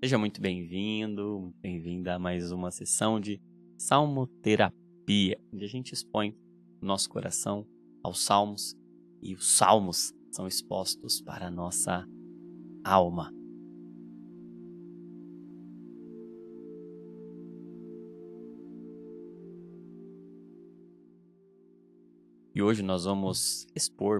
Seja muito bem-vindo, muito bem-vinda a mais uma sessão de Salmoterapia, onde a gente expõe o nosso coração aos salmos e os salmos são expostos para a nossa alma. E hoje nós vamos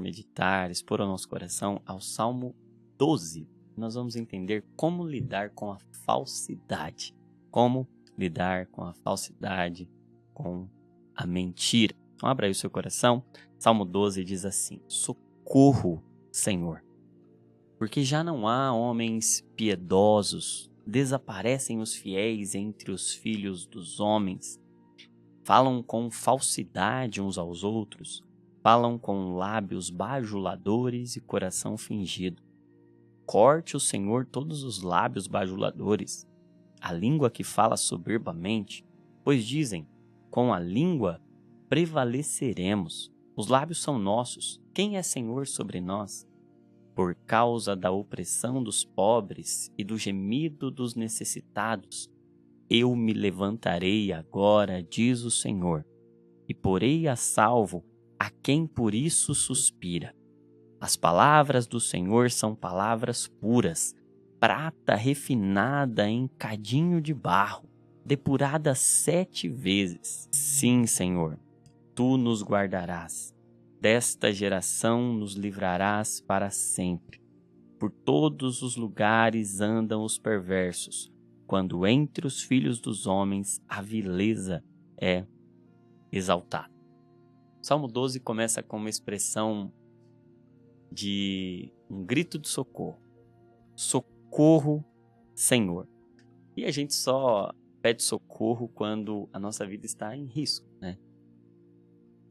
meditar ao nosso coração ao Salmo 12. Nós vamos entender como lidar com a falsidade. Como lidar com a falsidade, com a mentira. Então abra aí o seu coração. Salmo 12 diz assim: Socorro, Senhor, porque já não há homens piedosos, desaparecem os fiéis entre os filhos dos homens. Falam com falsidade uns aos outros, falam com lábios bajuladores e coração fingido. Corte o Senhor todos os lábios bajuladores, a língua que fala soberbamente, pois dizem, com a língua prevaleceremos. Os lábios são nossos, quem é Senhor sobre nós? Por causa da opressão dos pobres e do gemido dos necessitados, eu me levantarei agora, diz o Senhor, e porei a salvo a quem por isso suspira. As palavras do Senhor são palavras puras, prata refinada em cadinho de barro, depurada 7 vezes. Sim, Senhor, tu nos guardarás. Desta geração nos livrarás para sempre. Por todos os lugares andam os perversos, quando entre os filhos dos homens a vileza é exaltada. O Salmo 12 começa com uma expressão de um grito de socorro. Socorro, Senhor. E a gente só pede socorro quando a nossa vida está em risco, né?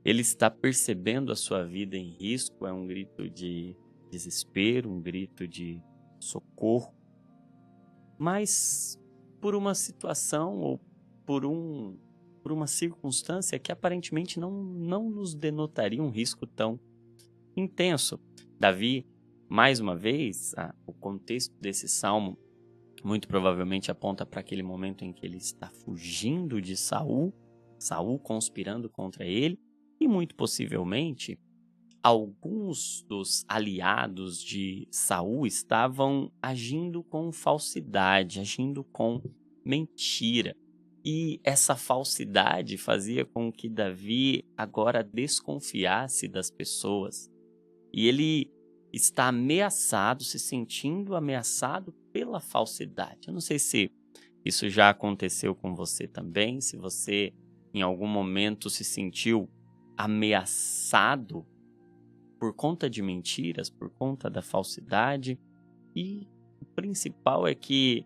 Ele está percebendo a sua vida em risco, é um grito de desespero, um grito de socorro. Mas por uma situação ou por uma circunstância que aparentemente não nos denotaria um risco tão intenso. Davi, mais uma vez, o contexto desse salmo muito provavelmente aponta para aquele momento em que ele está fugindo de Saul conspirando contra ele, e muito possivelmente alguns dos aliados de Saul estavam agindo com falsidade, agindo com mentira. E essa falsidade fazia com que Davi agora desconfiasse das pessoas. E ele está ameaçado, se sentindo ameaçado pela falsidade. Eu não sei se isso já aconteceu com você também, se você em algum momento se sentiu ameaçado por conta de mentiras, por conta da falsidade. E o principal é que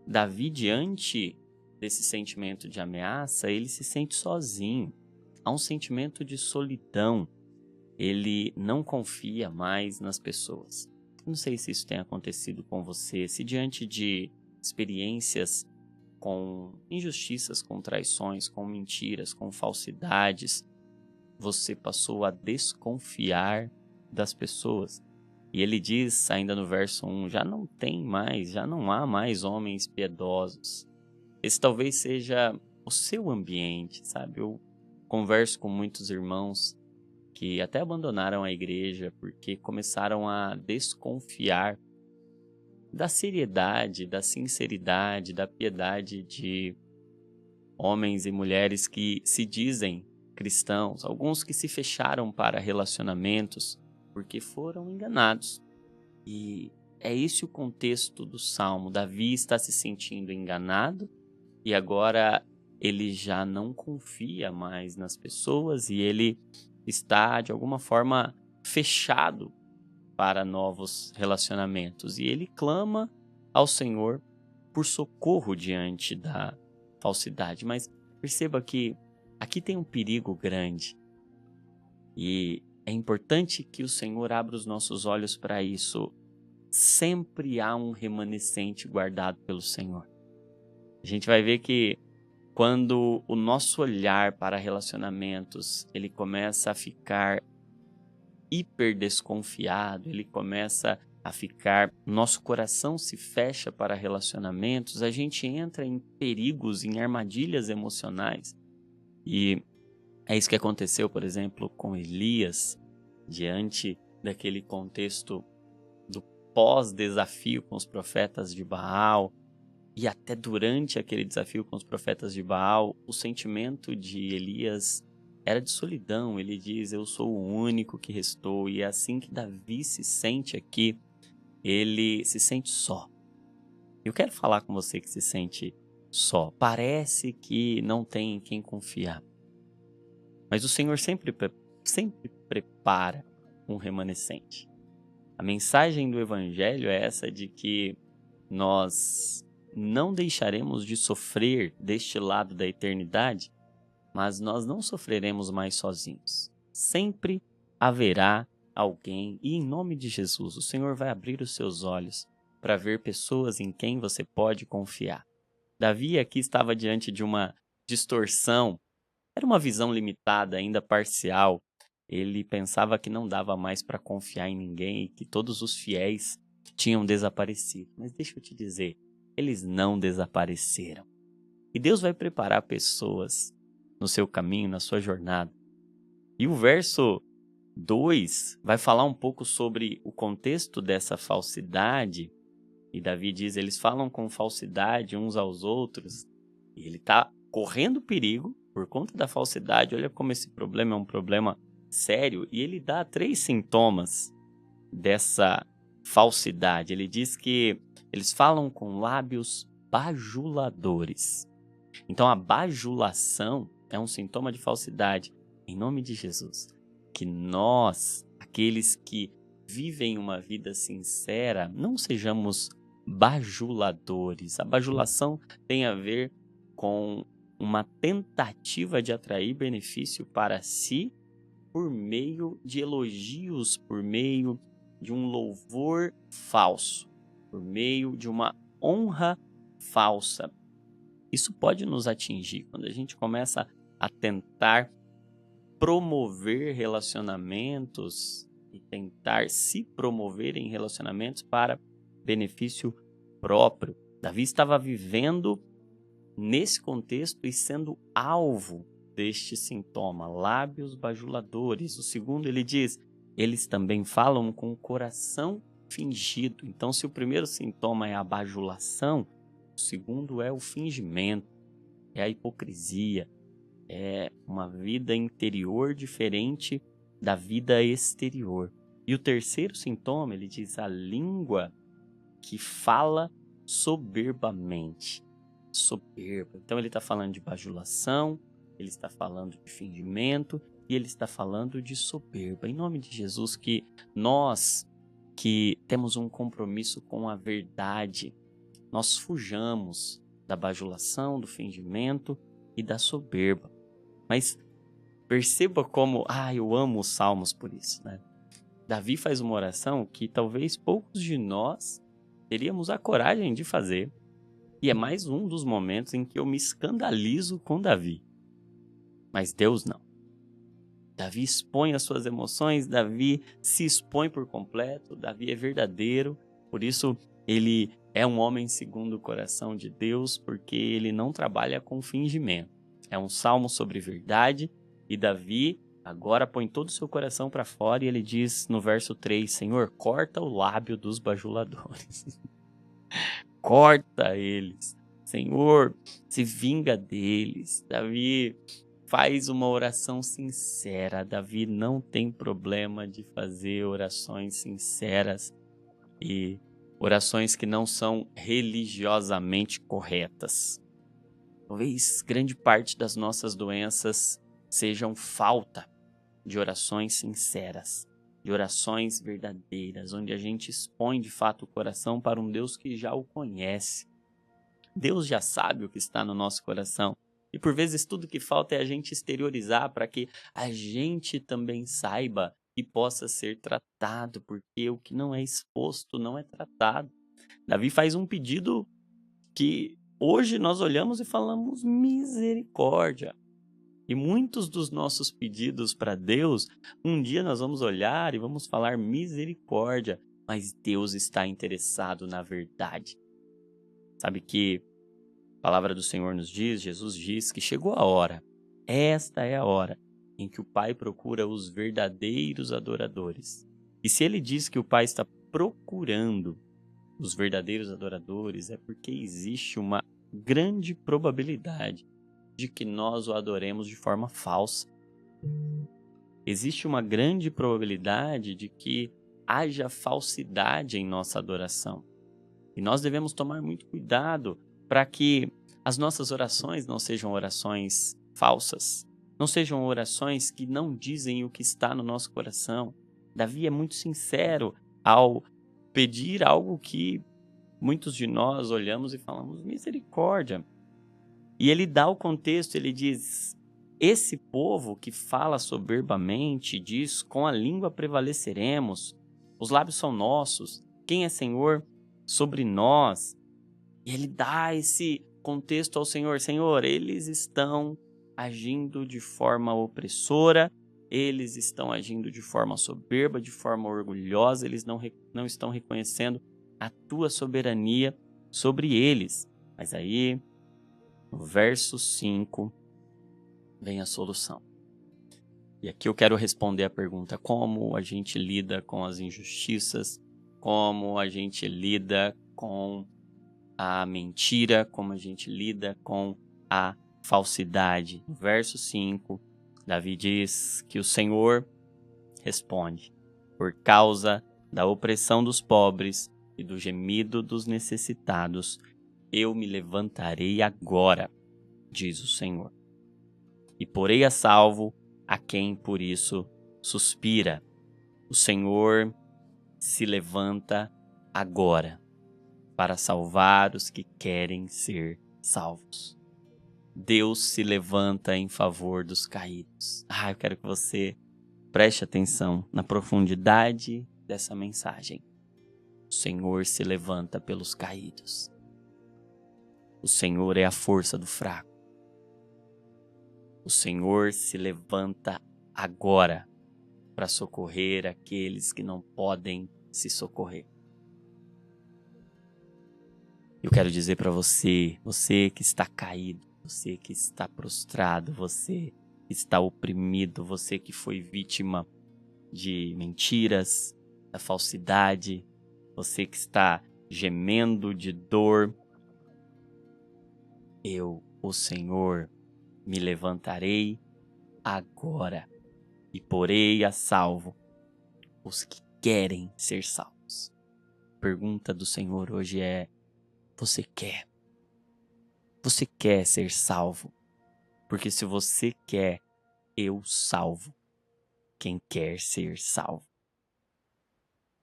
Davi, diante desse sentimento de ameaça, ele se sente sozinho. Há um sentimento de solidão. Ele não confia mais nas pessoas. Não sei se isso tem acontecido com você, se diante de experiências com injustiças, com traições, com mentiras, com falsidades, você passou a desconfiar das pessoas. E ele diz ainda no verso 1, já não há mais homens piedosos. Esse talvez seja o seu ambiente, sabe? Eu converso com muitos irmãos que até abandonaram a igreja porque começaram a desconfiar da seriedade, da sinceridade, da piedade de homens e mulheres que se dizem cristãos, alguns que se fecharam para relacionamentos porque foram enganados. E é esse o contexto do Salmo. Davi está se sentindo enganado e agora ele já não confia mais nas pessoas e ele está, de alguma forma, fechado para novos relacionamentos. E ele clama ao Senhor por socorro diante da falsidade. Mas perceba que aqui tem um perigo grande. E é importante que o Senhor abra os nossos olhos para isso. Sempre há um remanescente guardado pelo Senhor. A gente vai ver que quando o nosso olhar para relacionamentos, ele começa a ficar hiper desconfiado, ele começa a ficar, nosso coração se fecha para relacionamentos, a gente entra em perigos, em armadilhas emocionais. E é isso que aconteceu, por exemplo, com Elias, diante daquele contexto do pós-desafio com os profetas de Baal, e até durante aquele desafio com os profetas de Baal, o sentimento de Elias era de solidão. Ele diz, eu sou o único que restou, e é assim que Davi se sente aqui, ele se sente só. Eu quero falar com você que se sente só, parece que não tem em quem confiar. Mas o Senhor sempre prepara um remanescente. A mensagem do Evangelho é essa de que nós não deixaremos de sofrer deste lado da eternidade, mas nós não sofreremos mais sozinhos. Sempre haverá alguém, e em nome de Jesus, o Senhor vai abrir os seus olhos para ver pessoas em quem você pode confiar. Davi aqui estava diante de uma distorção. Era uma visão limitada, ainda parcial. Ele pensava que não dava mais para confiar em ninguém e que todos os fiéis tinham desaparecido. Mas deixa eu te dizer, eles não desapareceram. E Deus vai preparar pessoas no seu caminho, na sua jornada. E o verso 2 vai falar um pouco sobre o contexto dessa falsidade. E Davi diz, eles falam com falsidade uns aos outros. E ele está correndo perigo por conta da falsidade. Olha como esse problema é um problema sério. E ele dá 3 sintomas dessa falsidade. Ele diz que eles falam com lábios bajuladores. Então a bajulação é um sintoma de falsidade. Em nome de Jesus, que nós, aqueles que vivem uma vida sincera, não sejamos bajuladores. A bajulação tem a ver com uma tentativa de atrair benefício para si por meio de elogios, por meio de um louvor falso, por meio de uma honra falsa. Isso pode nos atingir quando a gente começa a tentar promover relacionamentos e tentar se promover em relacionamentos para benefício próprio. Davi estava vivendo nesse contexto e sendo alvo deste sintoma, lábios bajuladores. O segundo, ele diz, eles também falam com o coração fingido. Então, se o primeiro sintoma é a bajulação, o segundo é o fingimento, é a hipocrisia, é uma vida interior diferente da vida exterior. E o terceiro sintoma, ele diz, a língua que fala soberbamente. Soberba. Então ele está falando de bajulação, ele está falando de fingimento e ele está falando de soberba. Em nome de Jesus, que nós que temos um compromisso com a verdade, nós fujamos da bajulação, do fingimento e da soberba. Mas perceba como, eu amo os salmos por isso, né? Davi faz uma oração que talvez poucos de nós teríamos a coragem de fazer. E é mais um dos momentos em que eu me escandalizo com Davi. Mas Deus não. Davi expõe as suas emoções, Davi se expõe por completo, Davi é verdadeiro, por isso ele é um homem segundo o coração de Deus, porque ele não trabalha com fingimento. É um salmo sobre verdade, e Davi agora põe todo o seu coração para fora e ele diz no verso 3, Senhor, corta o lábio dos bajuladores. Corta eles. Senhor, se vinga deles. Davi faz uma oração sincera. Davi não tem problema de fazer orações sinceras e orações que não são religiosamente corretas. Talvez grande parte das nossas doenças sejam falta de orações sinceras, de orações verdadeiras, onde a gente expõe de fato o coração para um Deus que já o conhece. Deus já sabe o que está no nosso coração. E por vezes tudo que falta é a gente exteriorizar para que a gente também saiba e possa ser tratado, porque o que não é exposto não é tratado. Davi faz um pedido que hoje nós olhamos e falamos misericórdia. E muitos dos nossos pedidos para Deus, um dia nós vamos olhar e vamos falar misericórdia. mas Deus está interessado na verdade. Sabe que a palavra do Senhor nos diz, Jesus diz que chegou a hora, esta é a hora, em que o Pai procura os verdadeiros adoradores. E se Ele diz que o Pai está procurando os verdadeiros adoradores, é porque existe uma grande probabilidade de que nós o adoremos de forma falsa. Existe uma grande probabilidade de que haja falsidade em nossa adoração. E nós devemos tomar muito cuidado para que as nossas orações não sejam orações falsas, não sejam orações que não dizem o que está no nosso coração. Davi é muito sincero ao pedir algo que muitos de nós olhamos e falamos, misericórdia. E ele dá o contexto, ele diz, esse povo que fala soberbamente diz, com a língua prevaleceremos, os lábios são nossos, quem é Senhor sobre nós? E ele dá esse contexto ao Senhor, Senhor, eles estão agindo de forma opressora, eles estão agindo de forma soberba, de forma orgulhosa, eles não estão reconhecendo a tua soberania sobre eles. Mas aí, no verso 5, vem a solução. E aqui eu quero responder a pergunta, como a gente lida com as injustiças, como a gente lida com a mentira, como a gente lida com a falsidade. No verso 5, Davi diz que o Senhor responde, por causa da opressão dos pobres e do gemido dos necessitados, eu me levantarei agora, diz o Senhor, e porei a salvo a quem por isso suspira. O Senhor se levanta agora para salvar os que querem ser salvos. Deus se levanta em favor dos caídos. Eu quero que você preste atenção na profundidade dessa mensagem. O Senhor se levanta pelos caídos. O Senhor é a força do fraco. O Senhor se levanta agora para socorrer aqueles que não podem se socorrer. Eu quero dizer para você, você que está caído, você que está prostrado, você que está oprimido, você que foi vítima de mentiras, da falsidade, você que está gemendo de dor, eu, o Senhor, me levantarei agora e porei a salvo os que querem ser salvos. A pergunta do Senhor hoje é, você quer? Você quer ser salvo? Porque se você quer, eu salvo quem quer ser salvo.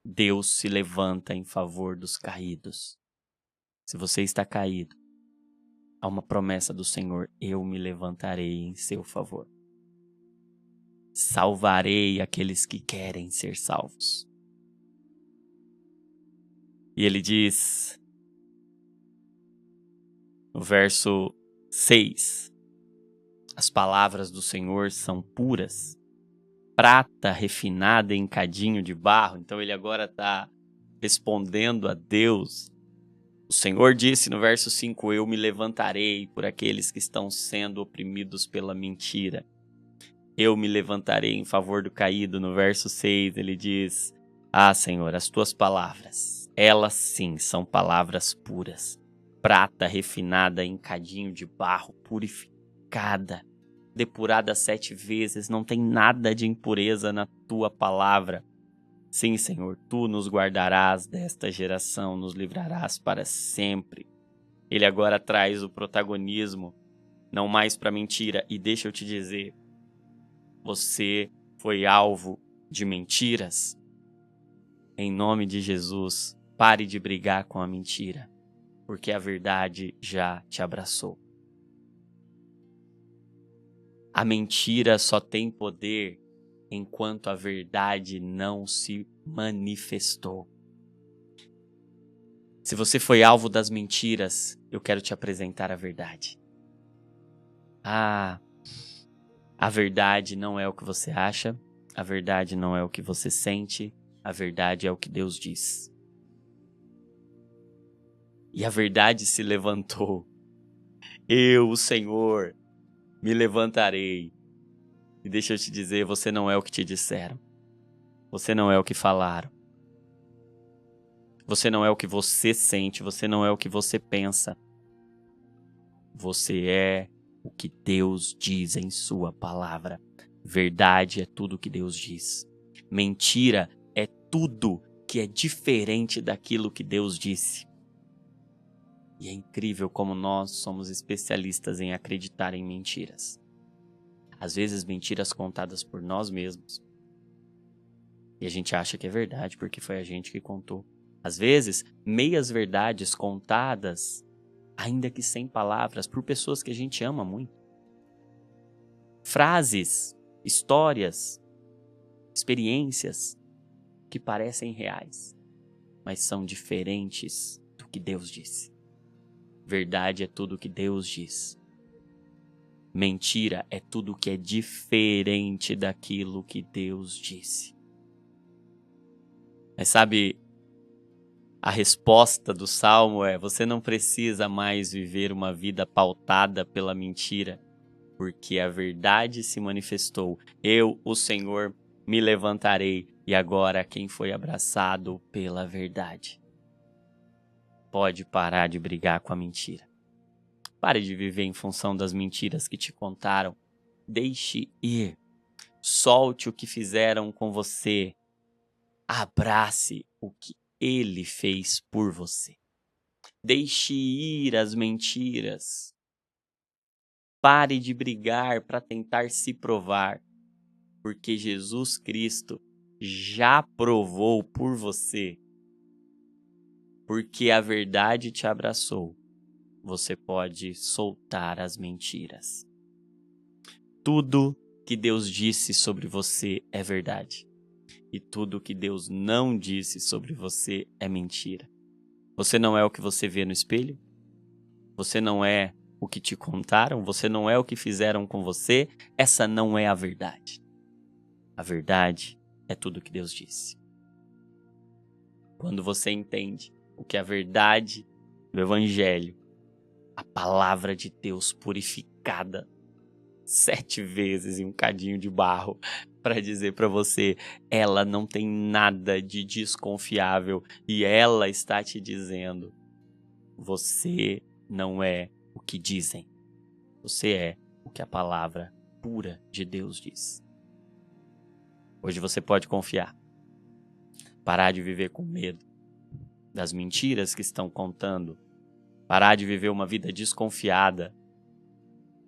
Deus se levanta em favor dos caídos. Se você está caído, há uma promessa do Senhor, eu me levantarei em seu favor. Salvarei aqueles que querem ser salvos. E ele diz, no verso 6, as palavras do Senhor são puras, prata refinada em cadinho de barro. Então ele agora está respondendo a Deus. O Senhor disse no verso 5, eu me levantarei por aqueles que estão sendo oprimidos pela mentira. Eu me levantarei em favor do caído. No verso 6 ele diz, Senhor, as tuas palavras, elas sim são palavras puras, prata refinada em cadinho de barro, purificada, depurada 7 vezes, não tem nada de impureza na tua palavra. Sim, Senhor, tu nos guardarás desta geração, nos livrarás para sempre. Ele agora traz o protagonismo, não mais para mentira. E deixa eu te dizer, você foi alvo de mentiras. Em nome de Jesus, pare de brigar com a mentira, porque a verdade já te abraçou. A mentira só tem poder enquanto a verdade não se manifestou. Se você foi alvo das mentiras, eu quero te apresentar a verdade. A verdade não é o que você acha, a verdade não é o que você sente, A verdade é o que Deus diz. E a verdade se levantou. Eu, o Senhor, me levantarei. E deixa eu te dizer, você não é o que te disseram. Você não é o que falaram. Você não é o que você sente, você não é o que você pensa. Você é o que Deus diz em sua palavra. Verdade é tudo o que Deus diz. Mentira é tudo que é diferente daquilo que Deus disse. E é incrível como nós somos especialistas em acreditar em mentiras. Às vezes mentiras contadas por nós mesmos. E a gente acha que é verdade porque foi a gente que contou. Às vezes, meias verdades contadas, ainda que sem palavras, por pessoas que a gente ama muito. Frases, histórias, experiências que parecem reais, mas são diferentes do que Deus disse. Verdade é tudo o que Deus diz. Mentira é tudo que é diferente daquilo que Deus disse. Mas sabe, a resposta do Salmo é: você não precisa mais viver uma vida pautada pela mentira, porque a verdade se manifestou. Eu, o Senhor, me levantarei, e agora quem foi abraçado pela verdade pode parar de brigar com a mentira. Pare de viver em função das mentiras que te contaram. Deixe ir. Solte o que fizeram com você. Abrace o que Ele fez por você. Deixe ir as mentiras. Pare de brigar para tentar se provar, porque Jesus Cristo já provou por você. Porque a verdade te abraçou, você pode soltar as mentiras. Tudo que Deus disse sobre você é verdade. E tudo que Deus não disse sobre você é mentira. Você não é o que você vê no espelho. Você não é o que te contaram. Você não é o que fizeram com você. Essa não é a verdade. A verdade é tudo que Deus disse. Quando você entende o que é a verdade do Evangelho, a palavra de Deus purificada 7 vezes em um cadinho de barro para dizer para você, ela não tem nada de desconfiável e ela está te dizendo, você não é o que dizem, você é o que a palavra pura de Deus diz. Hoje você pode confiar, parar de viver com medo das mentiras que estão contando, parar de viver uma vida desconfiada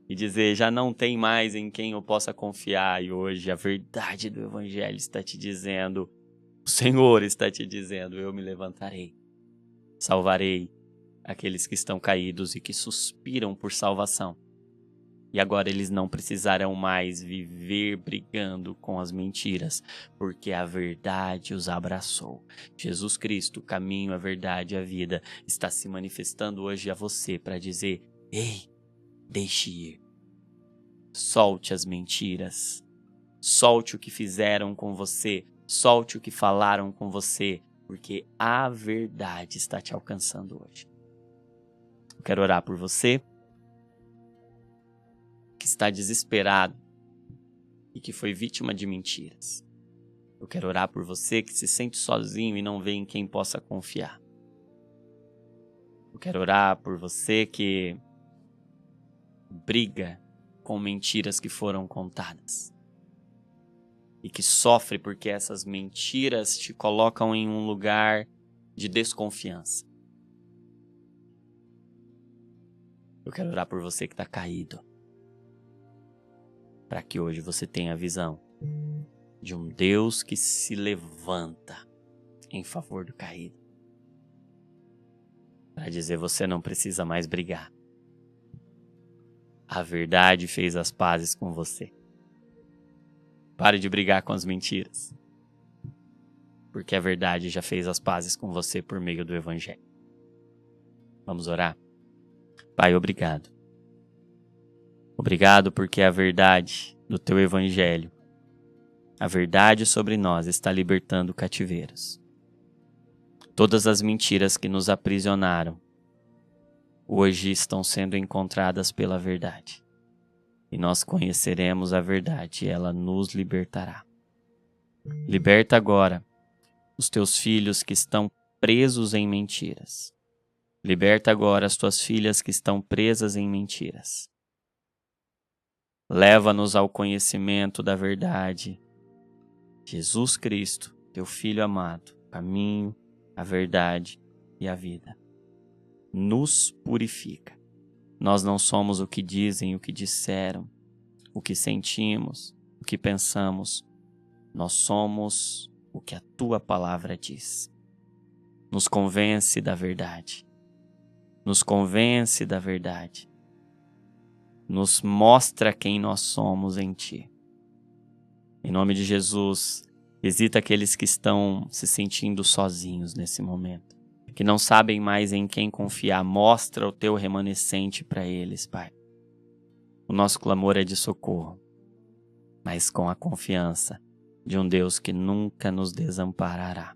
e dizer, já não tem mais em quem eu possa confiar. E hoje a verdade do Evangelho está te dizendo, o Senhor está te dizendo, eu me levantarei, salvarei aqueles que estão caídos e que suspiram por salvação. E agora eles não precisarão mais viver brigando com as mentiras, porque a verdade os abraçou. Jesus Cristo, o caminho, a verdade e a vida, está se manifestando hoje a você para dizer, ei, deixe ir. Solte as mentiras. Solte o que fizeram com você. Solte o que falaram com você, porque a verdade está te alcançando hoje. Eu quero orar por você que está desesperado e que foi vítima de mentiras. Eu quero orar por você que se sente sozinho e não vê em quem possa confiar. Eu quero orar por você que briga com mentiras que foram contadas e que sofre porque essas mentiras te colocam em um lugar de desconfiança. Eu quero orar por você que está caído, para que hoje você tenha a visão de um Deus que se levanta em favor do caído. Para dizer, você não precisa mais brigar. A verdade fez as pazes com você. Pare de brigar com as mentiras. Porque a verdade já fez as pazes com você por meio do Evangelho. Vamos orar? Pai, obrigado. Obrigado porque a verdade do teu Evangelho A verdade sobre nós está libertando cativeiros. Todas as mentiras que nos aprisionaram hoje estão sendo encontradas pela verdade. E nós conheceremos a verdade e ela nos libertará. Liberta agora os teus filhos que estão presos em mentiras. Liberta agora as tuas filhas que estão presas em mentiras. Leva-nos ao conhecimento da verdade. Jesus Cristo, teu Filho amado, o caminho, a verdade e a vida. Nos purifica. Nós não somos o que dizem, o que disseram, o que sentimos, o que pensamos. Nós somos o que a tua palavra diz. Nos convence da verdade. Nos convence da verdade. Nos mostra quem nós somos em ti. Em nome de Jesus, visita aqueles que estão se sentindo sozinhos nesse momento, que não sabem mais em quem confiar. Mostra o teu remanescente para eles, Pai. O nosso clamor é de socorro, mas com a confiança de um Deus que nunca nos desamparará.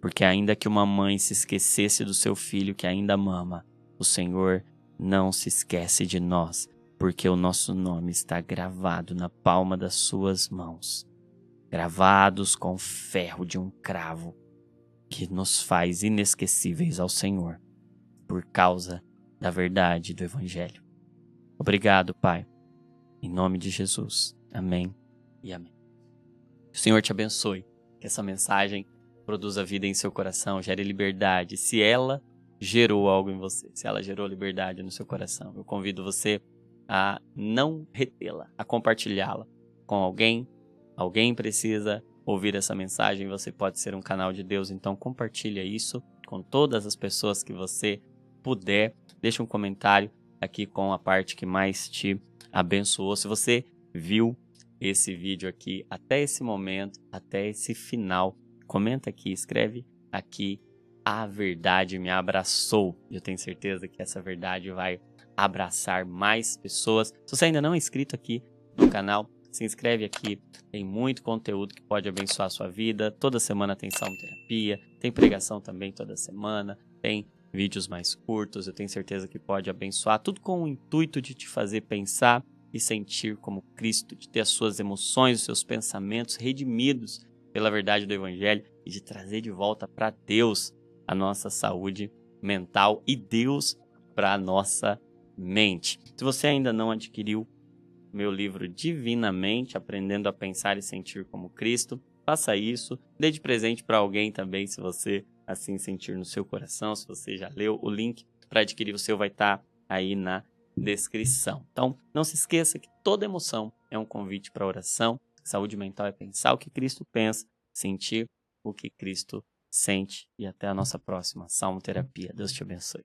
Porque ainda que uma mãe se esquecesse do seu filho que ainda mama, o Senhor não se esquece de nós, porque o nosso nome está gravado na palma das suas mãos, gravados com o ferro de um cravo, que nos faz inesquecíveis ao Senhor, por causa da verdade do Evangelho. Obrigado, Pai, em nome de Jesus. Amém e amém. Que o Senhor te abençoe, que essa mensagem produza vida em seu coração, gere liberdade. Se ela gerou algo em você, se ela gerou liberdade no seu coração, eu convido você a não retê-la, a compartilhá-la com alguém. Alguém precisa ouvir essa mensagem, você pode ser um canal de Deus, então compartilha isso com todas as pessoas que você puder. Deixa um comentário aqui com a parte que mais te abençoou. Se você viu esse vídeo aqui até esse momento, até esse final, comenta aqui, escreve aqui: a verdade me abraçou. Eu tenho certeza que essa verdade vai abraçar mais pessoas. Se você ainda não é inscrito aqui no canal, se inscreve aqui. Tem muito conteúdo que pode abençoar a sua vida. Toda semana tem salmoterapia, tem pregação também toda semana, tem vídeos mais curtos. Eu tenho certeza que pode abençoar. Tudo com o intuito de te fazer pensar e sentir como Cristo, de ter as suas emoções, os seus pensamentos redimidos pela verdade do Evangelho e de trazer de volta para Deus a nossa saúde mental e Deus para a nossa mente. Se você ainda não adquiriu meu livro Divinamente, Aprendendo a Pensar e Sentir como Cristo, faça isso. Dê de presente para alguém também, se você assim sentir no seu coração. Se você já leu, o link para adquirir o seu vai estar aí na descrição. Então, não se esqueça que toda emoção é um convite para oração. Saúde mental é pensar o que Cristo pensa, sentir o que Cristo sente. E até a nossa próxima Salmoterapia. Deus te abençoe.